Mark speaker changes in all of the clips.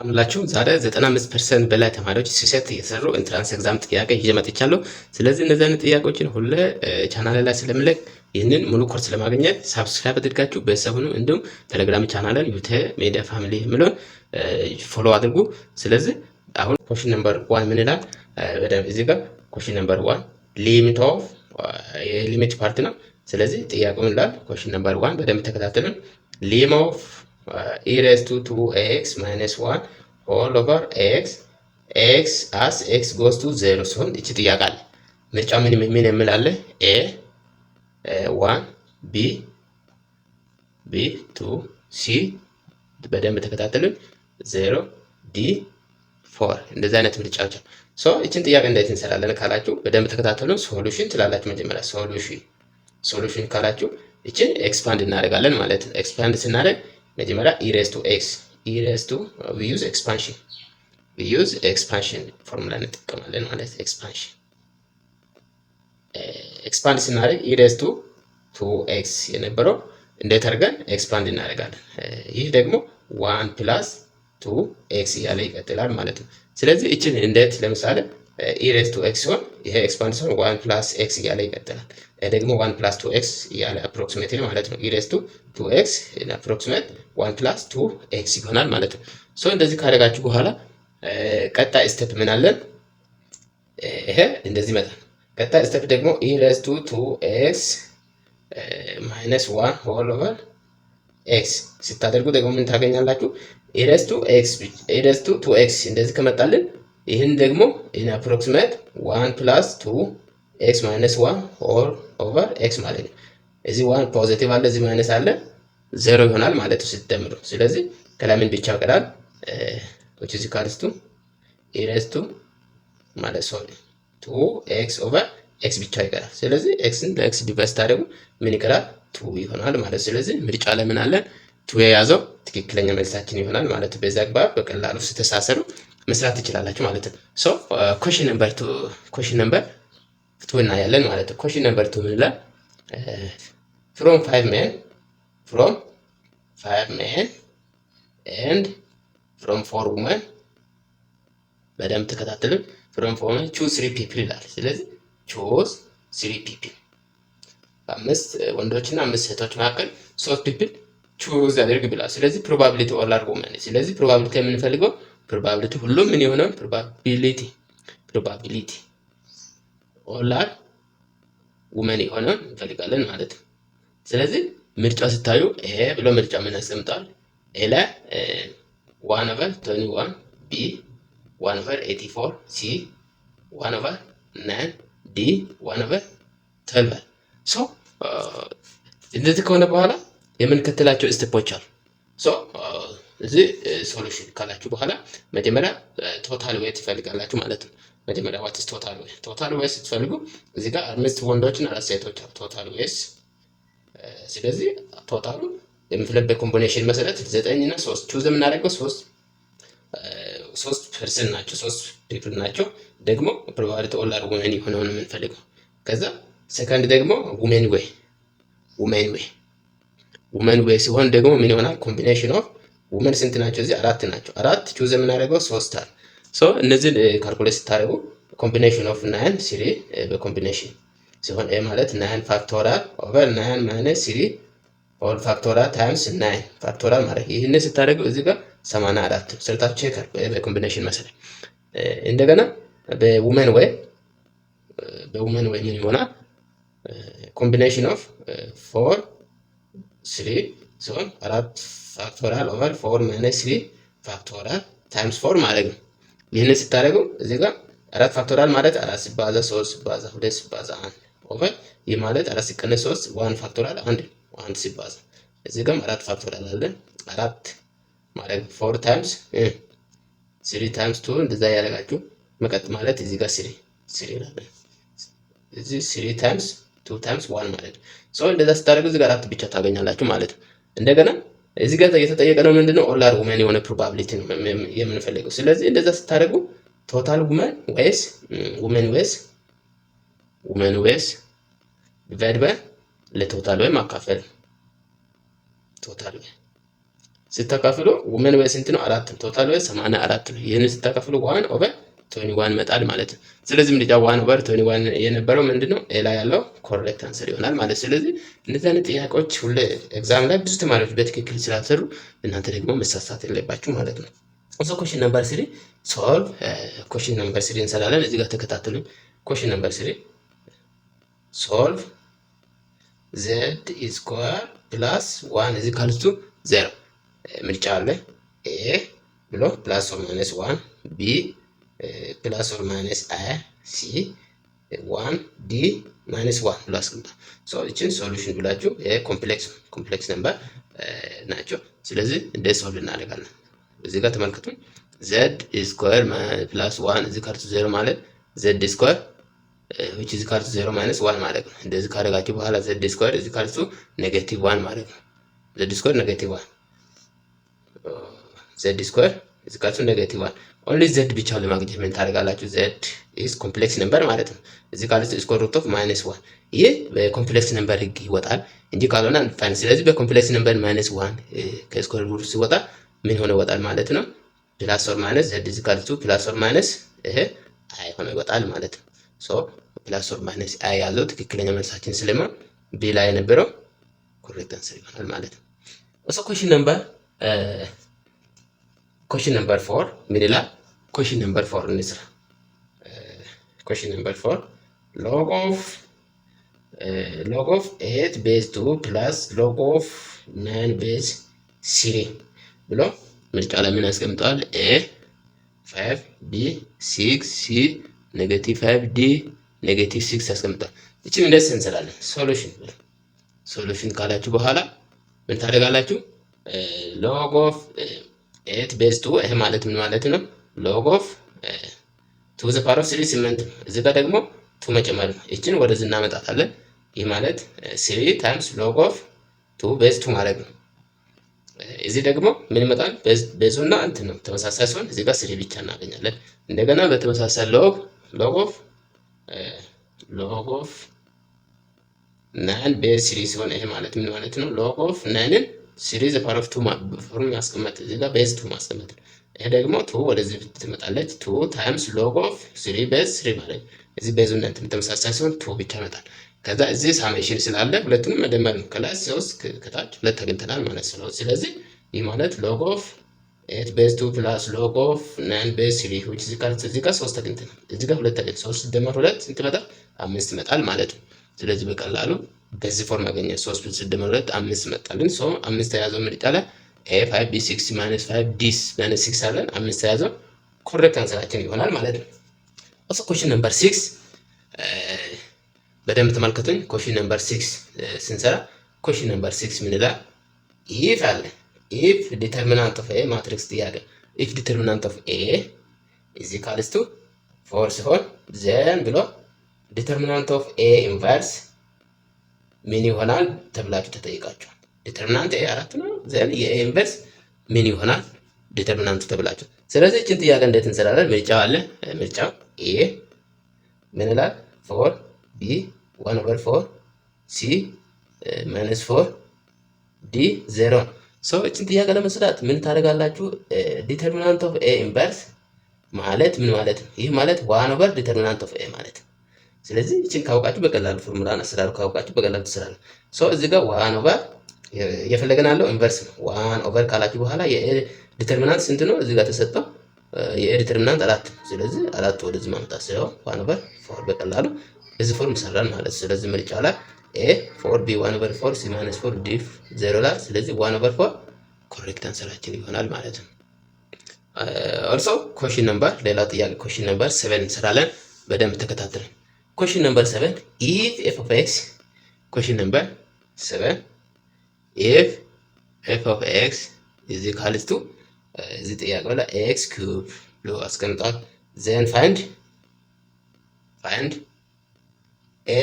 Speaker 1: አምላችሁ ዛሬ 95% በላይ ተማሪዎች ሲሰት እየሰሩ ኢንትራንስ ኤግዛም ጥያቄ ይዤ መጥቻለሁ። ስለዚህ እነዚህ አይነት ጥያቄዎችን ሁሌ ቻናል ላይ ስለምለቅ ይህንን ሙሉ ኮርስ ለማግኘት ሳብስክራይብ አድርጋችሁ ቤተሰብ ሁኑ። እንዲሁም ቴሌግራም ቻናልን ዩቴ ሜዲያ ፋሚሊ የሚለውን ፎሎ አድርጉ። ስለዚህ አሁን ኮሽን ነምበር 1 ምን ይላል? እዚህ ጋር ኮሽን ነምበር 1 ሊሚት ኦፍ የሊሚት ፓርት ነው። ስለዚህ ጥያቄውን ይላል ኮሽን ነምበር 1 በደንብ ተከታተሉን። ሊም ኦፍ e raised to 2x minus 1 whole over x as x goes to 0 ሲሆን እቺ ጥያቄ አለ። ምርጫ ምን የሚላለ a 1 b 2 c በደንብ ተከታተሉን 0 d 4 እንደዚህ አይነት ምርጫዎች አሉ። ሶ እቺን ጥያቄ እንዴት እንሰራለን ካላችሁ በደንብ ተከታተሉን። ሶሉሽን ትላላችሁ። መጀመሪያ ሶሉሽን ካላችሁ እቺን ኤክስፓንድ እናደርጋለን ማለት ነው። ኤክስፓንድ ስናደርግ መጀመሪያ e raised to we use expansion ፎርሙላ እንጠቀማለን ማለት ኤክስፓንሽን ኤክስፓንድ ስናደርግ e raised to 2x የነበረው እንዴት አድርገን ኤክስፓንድ እናደርጋለን። ይህ ደግሞ 1 plus 2x እያለ ይቀጥላል ማለት ነው። ስለዚህ እችን እንዴት ለምሳሌ e raised to x ሲሆን ይሄ ኤክስፓንድ ሲሆን 1 plus x እያለ ይቀጥላል። ደግሞ 1 plus 2x እያለ አፕሮክሲሜትሊ ማለት ነው። e raised to 2x አፕሮክሲሜት 1 plus 2x ይሆናል ማለት ነው። ሶ እንደዚህ ካደረጋችሁ በኋላ ቀጣይ ስቴፕ ምን አለን? ይሄ እንደዚህ መጣ። ቀጣይ ስቴፕ ደግሞ e raised to 2x minus 1 whole over x ስታደርጉ ደግሞ ምን ታገኛላችሁ? e raised to 2x እንደዚህ ከመጣልን ይህን ደግሞ in approximate 1 plus 2x minus 1 whole over x ማለት ነው። እዚህ 1 ፖዚቲቭ አለ፣ እዚህ ማይነስ አለ፣ 0 ይሆናል ማለት ነው ስትደምሩ። ስለዚህ ከላይ ምን ብቻ ቀራል? which is equals to e raised to ማለት 2x over x ብቻ ይቀራል። ስለዚህ x ን ለx ዲቫይስ ታደርጉ ምን ይቀራል? 2 ይሆናል ማለት። ስለዚህ ምርጫ ለምን አለን? 2 የያዘው ትክክለኛ መልሳችን ይሆናል ማለት። በዛ አግባብ በቀላሉ ስተሳሰሩ መስራት ትችላላችሁ ማለት ነው። ሶ ኮሽን ነምበር 2 እናያለን ማለት ነው። ኮሽን ነምበር 2 ምን ይላል? from 5 men and from 4 women በደንብ ተከታተሉ። from 4 men choose 3 people ይላል። ስለዚህ choose 3 people አምስት ወንዶችና አምስት ሴቶች መካከል 3 people choose አድርግ ብላ። ስለዚህ probability all are women። ስለዚህ probability የምንፈልገው probability ሁሉም ምን ይሆናል? probability all are women ይሆናል እንፈልጋለን ማለት ነው። ስለዚህ ምርጫ ስታዩ ኤ ብሎ ምርጫ ምን ያስቀምጣል? ኤ ላይ 1 over 21 b 1 over 84 c 1 over 9 d 1 over 12 ሶ እንደዚህ ከሆነ በኋላ የምንከተላቸው ስቴፖች አሉ። ሶ እዚህ ሶሉሽን ካላችሁ በኋላ መጀመሪያ ቶታል ዌት ትፈልጋላችሁ ማለት ነው። መጀመሪያ ዋት ኢዝ ቶታል ዌት ስትፈልጉ እዚህ ጋር አምስት ወንዶችና አራት ሴቶች አሉ ቶታል ዌት። ስለዚህ ቶታሉ የምንፈልገው ኮምቢኔሽን መሰረት 9 እና 3 ቹዝ የምናደርገው 3 ፐርሰን ናቸው፣ 3 ፒፕል ናቸው። ደግሞ ፕሮባቢሊቲ ኦል አር ውመን የሆነውን የምንፈልገው። ከዛ ሰከንድ ደግሞ ውመን ዌይ ሲሆን ደግሞ ምን ይሆናል? ኮምቢኔሽን ኦፍ ውመን ስንት ናቸው? እዚህ 4 ናቸው። 4 ቹዝ የምናደርገው 3 አለ። ሶ እነዚህን ካልኩሌት ስታደርጉ ኮምቢኔሽን ኦፍ 9 3 በኮምቢኔሽን ሲሆን ኤ ማለት 9 ፋክቶራል ኦቨር 9 ማይነስ 3 ኦል ፋክቶራል ታይምስ 9 ፋክቶራል ማለት ይሄን ስታደርጉ እዚህ ጋር 84 ሰርታችሁ ቼክ አድርጉ በኮምቢኔሽን መሰረት። እንደገና በውመን ዌይ ምን ይሆናል? ኮምቢኔሽን ኦፍ 4 3 ሲሆን 4 ፋክቶራል ኦቨር 4 ማይነስ 3 ፋክቶራል ታይምስ 4 ማለት ነው። ይህንን ስታደርጉ እዚህ ጋር 4 ፋክቶራል ማለት 4 ሲባዛ 3 ሲባዛ 2 ሲባዛ 1 ኦቨር ይህ ማለት 4 ሲቀነስ 3 1 ፋክቶራል 1 ሲባዛ እዚህ ጋርም 4 ፋክቶራል አለ 4 ማለት 4 ታይምስ 3 ታይምስ 2 እንደዛ ያደርጋችሁ መቀጥ ማለት እዚህ ጋር 3 ይላል። እዚህ 3 ታይምስ 2 ታይምስ 1 ማለት ሶ እንደዛ ስታደርጉ እዚህ ጋር 4 ብቻ ታገኛላችሁ ማለት ነው። እንደገና እዚህ ጋር እየተጠየቀ ነው ምንድነው? ኦል አር ውመን የሆነ ፕሮባቢሊቲ ነው የምንፈልገው። ስለዚህ እንደዛ ስታደርጉ ቶታል ውመን ዌይስ ዲቫይድ ባይ ለቶታል ዌይ ማካፈል ቶታል ዌይ ስታካፍሉ ምን በስንት ነው? 4 ነው። ቶታል ወይ 84 ነው። ይህን ስታካፍሉ 1 ኦቨር 21 መጣል ማለት ነው። ስለዚህ ምርጫ 1 ኦቨር 21 የነበረው ምንድነው? ኤ ላይ ያለው ኮሬክት አንሰር ይሆናል ማለት። ስለዚህ እነዚህ አይነት ጥያቄዎች ሁሌ ኤግዛም ላይ ብዙ ተማሪዎች በትክክል ስላልሰሩ እናንተ ደግሞ መሳሳት የለባችሁ ማለት ነው። ሶ ኮሽን ነምበር 3 ሶልቭ ኮሽን ነምበር 3 እንሰራለን። እዚህ ጋር ተከታተሉኝ። ኮሽን ነምበር 3 ሶልቭ z ስኩዌር ፕላስ 1 is equal to 0 ምርጫ አለ። ኤ ብሎ ፕላስ ኦር ማይነስ 1 ቢ ፕላስ ኦር ማይነስ አይ ሲ 1 ዲ ማይነስ 1 ብሎ አስቀምጣል። ሶ እቺን ሶሉሽን ብላችሁ ኮምፕሌክስ ነምበር ናቸው። ስለዚህ እንደ ሶልቭ እናደርጋለን። እዚህ ጋር ተመልከቱ። z ስኩዌር ፕላስ 1 is equal to 0 ማለት z ስኩዌር which is equal to 0 minus 1 ማለት ነው። እንደዚህ ካደረጋችሁ በኋላ z ስኩዌር is equal to negative 1 ማለት ነው። z ስኩዌር negative 1 z ስኩዌር is equal to negative 1 only z ብቻ ለማግኘት ምን ታደርጋላችሁ? z is complex number ማለት ነው። እዚህ ካለ ስኩዌር ሩት ኦፍ ማይነስ 1 ይሄ በኮምፕሌክስ ነምበር ህግ ይወጣል እንጂ ካልሆነ አንፋይን። ስለዚህ በኮምፕሌክስ ነምበር ማይነስ 1 ከስኩዌር ሩት ሲወጣ ምን ሆነ ይወጣል ማለት ነው? ፕላስ ኦር ማይነስ z is equal to ፕላስ ኦር ማይነስ ይሄ አይ ሆነ ይወጣል ማለት ነው። ሶ ፕላስ ኦር ማይነስ አይ ያለው ትክክለኛ መልሳችን ስለማ ቢ ላይ የነበረው ኮሬክት አንሰር ይሆናል ማለት ነው። ኦሶ ኮሽን ነምበር 4 ምን ይላል? ኮሽን ነምበር 4 እንስራ። ኮሽን ነምበር 4 log of 8 base 2 plus log of 9 base 3 ብሎ ምርጫ ላይ ምን ያስቀምጣል? a 5 b 6 c ኔጌቲቭ 5 ዲ ኔጌቲቭ 6 ያስቀምጣል። እቺን እንደዚህ እንሰራለን። ሶሉሽን ካላችሁ በኋላ ምን ታደርጋላችሁ? log of 8 base 2 ይሄ ማለት ምን ማለት ነው? log of 2 the power of 3 8 እዚህ ጋር ደግሞ 2 መጨመር ነው። እቺን ወደዚህ እናመጣታለን። ይህ ማለት 3 times log of 2 base 2 ማለት ነው። እዚህ ደግሞ ምን ይመጣል? ቤዙና እንትን ነው ተመሳሳይ ሲሆን እዚህ ጋር 3 ብቻ እናገኛለን። እንደገና በተመሳሳይ log of 9 ቤዝ 3 ሲሆን ይሄ ማለት ምን ማለት ነው? log of 9ን 3 the power of 2 ፎርም ማስቀመጥ እዚህ ጋር ቤዝ 2 ማስቀመጥ። ይሄ ደግሞ 2 ወደዚህ ትመጣለች 2 times log of 3 ቤዝ 3 ማለት እዚህ ቤዙና እንትን ተመሳሳይ ሲሆን 2 ብቻ ይመጣል። ከዛ እዚህ ሳሜሽን ስላለ ሁለቱንም መደመር ነው። ከላይ 3 ከታች 2 አግኝተናል ማለት ነው። ስለዚህ ይህ ማለት log of 8 base 2 plus log of 9 base 3 which is equal to እዚህ ጋር 3 አግኝተናል። እዚህ ጋር 2 አግኝተናል። 3 ሲደመር 2 ስንት ይመጣል? 5 ይመጣል ማለት ነው። ስለዚህ በቀላሉ በዚህ ፎርም አገኘን። 3 ሲደመር 2 5 መጣልን። ሶ 5 ተያዘው ምርጫ ላይ a 5 b 6 minus 5 d minus 6 አለን። 5 ተያዘው ኮሬክት አንሰራችን ይሆናል ማለት ነው። ኦሶ ኮሽን ነምበር 6 በደንብ ተመልከቱኝ። ኮሽን ነምበር 6 ስንሰራ ኮሽን ነምበር 6 ምን ይላል? if አለ if determinant of a matrix ጥያቄ if determinant of a is equals to 4 ሲሆን then ብሎ determinant of a inverse ምን ይሆናል ተብላችሁ ተጠይቃችኋል። determinant a 4 ነው። then የa inverse ምን ይሆናል determinant ተብላችሁ። ስለዚህ እቺን ጥያቄ እንዴት እንሰራለን? ምርጫው አለ። ምርጫው a ምን ይላል? 4 b 1 over 4 c minus 4 d 0 ሶ እቺን ጥያቄ ለመስራት ምን ታደርጋላችሁ? ዲተርሚናንት ኦፍ ኤ ኢንቨርስ ማለት ምን ማለት ነው? ይህ ማለት 1 ኦቨር ዲተርሚናንት ኦፍ ኤ ማለት ነው። ስለዚህ እቺን ካውቃችሁ በቀላሉ ፎርሙላን አሰራሩ ካውቃችሁ በቀላሉ ትሰራላችሁ። ሶ እዚህ ጋር 1 ኦቨር የፈለገናለው ኢንቨርስ ነው። 1 ኦቨር ካላችሁ በኋላ የኤ ዲተርሚናንት ስንት ነው? እዚህ ጋር ተሰጠው የኤ ዲተርሚናንት 4። ስለዚህ 4 ወደዚህ ማምጣት ሲሆን 1 ኦቨር 4 በቀላሉ እዚህ ፎርም ሰራን ማለት። ስለዚህ ምርጫ ላይ a 4b 1 over 4 c minus 4 d 0 ላይ ስለዚህ 1 over 4 ኮሬክት አንሰራችን ይሆናል ማለት ነው። ኦልሶ ኮሽን ነምበር ሌላ ጥያቄ ኮሽን ነምበር 7 እንሰራለን። በደንብ ተከታተሉ። ኮሽን ነምበር 7 if f of x ኮሽን ነምበር 7 if f of x is equal to እዚህ ጥያቄ ላይ x cube ብሎ አስቀምጧል። then find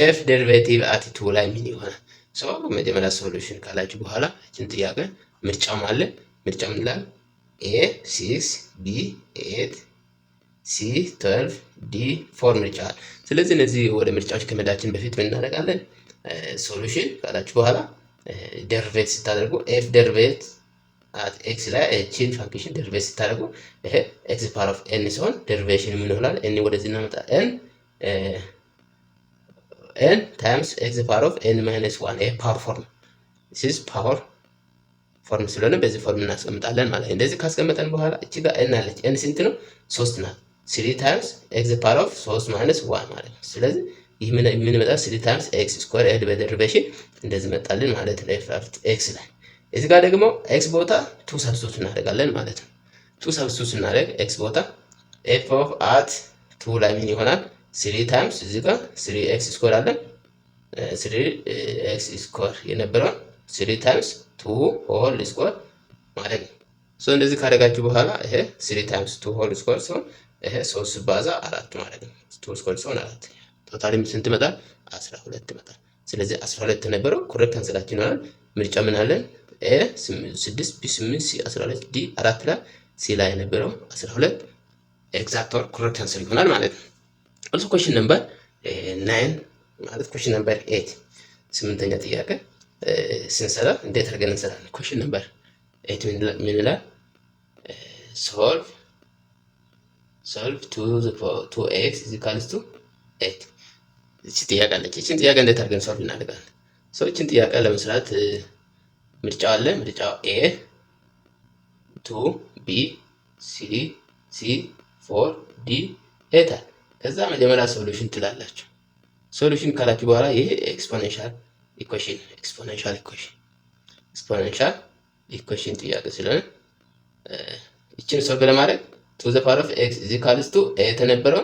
Speaker 1: f derivative at 2 ላይ ምን ይሆናል? ሶ መጀመሪያ ሶሉሽን ካላችሁ በኋላ እቺን ጥያቄ ምርጫም አለ። ምርጫም ይላል a 6 b 8 c 12 d 4 ምርጫ። ስለዚህ እነዚህ ወደ ምርጫዎች ከመዳችን በፊት ምን እናደርጋለን? ሶሉሽን ካላችሁ በኋላ ደሪቬት ስታደርጉ f ደሪቬት አት ኤክስ ላይ እቺን ፋንክሽን ደሪቬት ስታደርጉ ይሄ ኤክስ ፓወር ኦፍ ኤን ሲሆን ደሪቬሽን ምን ይሆናል? ኤን ወደዚህ እናመጣ ኤን ታይምስ ኤክስ ፓወር ኦፍ ኤን ማይነስ 1 ይሄ ፓወር ፎርም ዚስ ፓወር ፎርም ስለሆነ በዚህ ፎርም እናስቀምጣለን ማለት ነው። እንደዚህ ካስቀመጠን በኋላ እቺ ጋር ኤን አለች። ኤን ስንት ነው? 3 ናት። 3 ታይምስ ኤክስ ፓወር ኦፍ 3 ማይነስ 1 ማለት ነው። ስለዚህ ይህ ምን ይመጣል? 3 ታይምስ ኤክስ ስኩዌር ኤድ በደሪቬሽን እንደዚህ መጣልን ማለት ነው። ኤክስ ላይ እዚህ ጋር ደግሞ ኤክስ ቦታ 2 ሰብስቲቱት እናደርጋለን ማለት ነው። 2 ሰብስቲቱት ስናደርግ ኤክስ ቦታ ኤፍ ኦፍ አት 2 ላይ ምን ይሆናል? 3 ታይምስ እዚህ ጋር 3 ኤክስ ስኩዌር አለ 3 ኤክስ ስኩዌር የነበረው 3 ታይምስ 2 ሆል ስኩዌር ማለት ነው። ሶ እንደዚህ ካደረጋችሁ በኋላ ይሄ 3 ታይምስ 2 ሆል ስኩዌር ሲሆን ይሄ 3 ሲባዛ 4 ማለት ነው። 2 ስኩዌር ሲሆን 4 ቶታሊ ስንት ይመጣል? 12 ይመጣል። ስለዚህ 12 ነበረው ኮሬክት አንሰራችን ይሆናል። ምርጫ ምን አለን? ኤ 6 ቢ 8 ሲ 12 ዲ 4 ላይ ሲ ላይ የነበረው 12 ኤግዛክት ኦር ኮሬክት አንሰር ይሆናል ማለት ነው። ኦልሶ ኩዌስችን ነምበር 9 ማለት ኩዌስችን ነምበር 8 ስምንተኛ ጥያቄ ስንሰራ እንዴት አድርገን እንሰራለን? ኩዌስችን ነምበር 8 ምን ይላል? solve 2x is equals to 8 እቺ ጥያቄ አለች። እቺን ጥያቄ እንዴት አድርገን ሶልቭ እናደርጋለን? ሶ እቺን ጥያቄ ለመስራት ምርጫው አለ። ምርጫው ኤ 2 ቢ ሲ 4 ዲ 8 ከዛ መጀመሪያ ሶሉሽን ትላላችሁ። ሶሉሽን ካላችሁ በኋላ ይሄ ኤክስፖኔንሻል ኢኩዌሽን ጥያቄ ስለሆነ እቺን ሶልቭ ለማድረግ to the power of x is equals to 8 የነበረው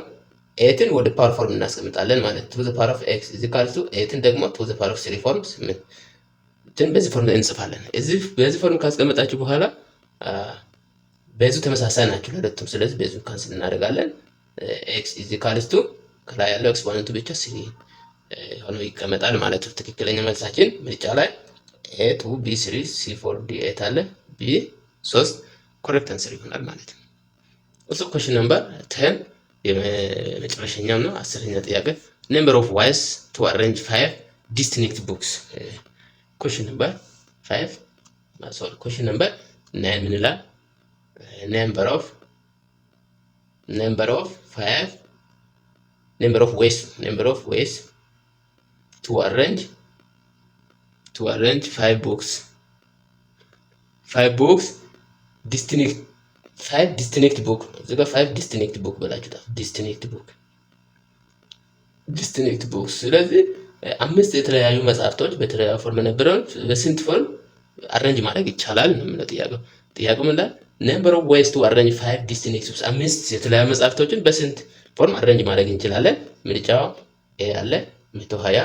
Speaker 1: 8ን ወደ ፓወር ፎርም እናስቀምጣለን ማለት to the power of x is equals to 8ን ደግሞ to the power of 3 ፎርም 8 እንትን በዚህ ፎርም እንጽፋለን። በዚህ ፎርም ካስቀመጣችሁ በኋላ በዙ ተመሳሳይ ናቸው ለሁለቱም። ስለዚህ በዙ ካንስል እናደርጋለን። x is equals to ከላይ ያለው ኤክስፖነንቱ ብቻ 3 ሆኖ ይቀመጣል ማለት ነው። ትክክለኛ መልሳችን ምርጫ ላይ a 2 b 3 c 4 d 8 አለ b 3 ኮሬክት አንሰር ይሆናል ማለት ነው። Also question number 10 የመጨረሻኛው ነው 10ኛ ጥያቄ number of ways to arrange 5 distinct books question number 5 question number 9 ምን ይላል? number of ways to arrange 5 books distinct book እዚህ ጋር 5 distinct book በላችሁታ distinct books። ስለዚህ 5 የተለያዩ መጽሐፍቶች በተለያዩ ፎርም ነበረው በስንት ፎርም አሬንጅ ማድረግ ይቻላል ነው የሚለው ጥያቄው ምን ላይ number of ways to arrange 5 distinct books 5 የተለያዩ መጽሐፍቶችን በስንት ፎርም አሬንጅ ማድረግ እንችላለን? ምርጫው ኤ አለ 120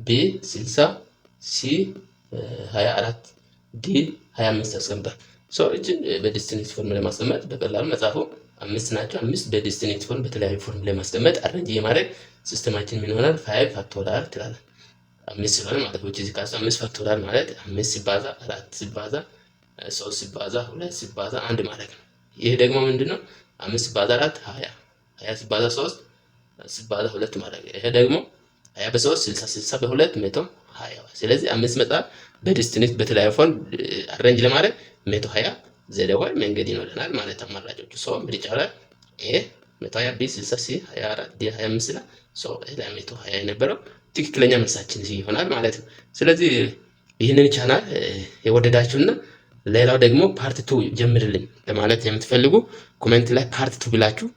Speaker 1: ቢ 60 ሲ 24 ዲ 25 አስቀምጣ ሶ እቺን በዲስቲንክት ፎርም ለማስቀመጥ በቀላሉ መጻፉ 5 ናቸው። 5 በዲስቲንክት ፎርም በተለያዩ ፎርም ለማስቀመጥ አሬንጅ የማድረግ ሲስተማችን ምን ይሆናል? 5 ፋክቶሪያል ትላለን 5 ስለሆነ ማለት ነው። እዚህ ካሳ 5 ፋክቶሪያል ማለት 5 ሲባዛ 4 ሲባዛ 3 ሲባዛ 2 ሲባዛ 1 ማለት ነው። ይሄ ደግሞ ምንድነው? 5 ሲባዛ 4 20 20 ሲባዛ 3 ሲባዛ 2 ማለት ነው። ይሄ ደግሞ 20 በ3 60 60 በ2 120 ስለዚህ 5 መጣ በዲስቲንክት በተለያዩ ፎርም አሬንጅ ለማድረግ 120 ዘዴዋይ መንገድ ይኖረናል ማለት አማራጮቹ ሰው ምርጫው ላይ ኤ 120 ቢ 60 ሲ 24 ዲ 25 ላይ ሰው ላይ 120 የነበረው ትክክለኛ መልሳችን ይሆናል ማለት ነው። ስለዚህ ይህንን ቻናል የወደዳችሁና ሌላው ደግሞ ፓርት 2 ጀምርልኝ ለማለት የምትፈልጉ ኮሜንት ላይ ፓርት 2 ብላችሁ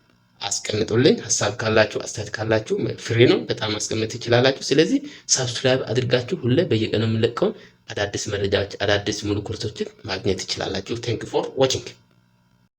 Speaker 1: አስቀምጡልኝ። ሐሳብ ካላችሁ አስተያየት ካላችሁ ፍሪ ነው፣ በጣም ማስቀመጥ ትችላላችሁ። ስለዚህ ሰብስክራይብ አድርጋችሁ ሁሌ በየቀኑ የምንለቀው አዳዲስ መረጃዎች አዳዲስ ሙሉ ኮርሶችን ማግኘት ትችላላችሁ። ቴንክ ፎር ዋቺንግ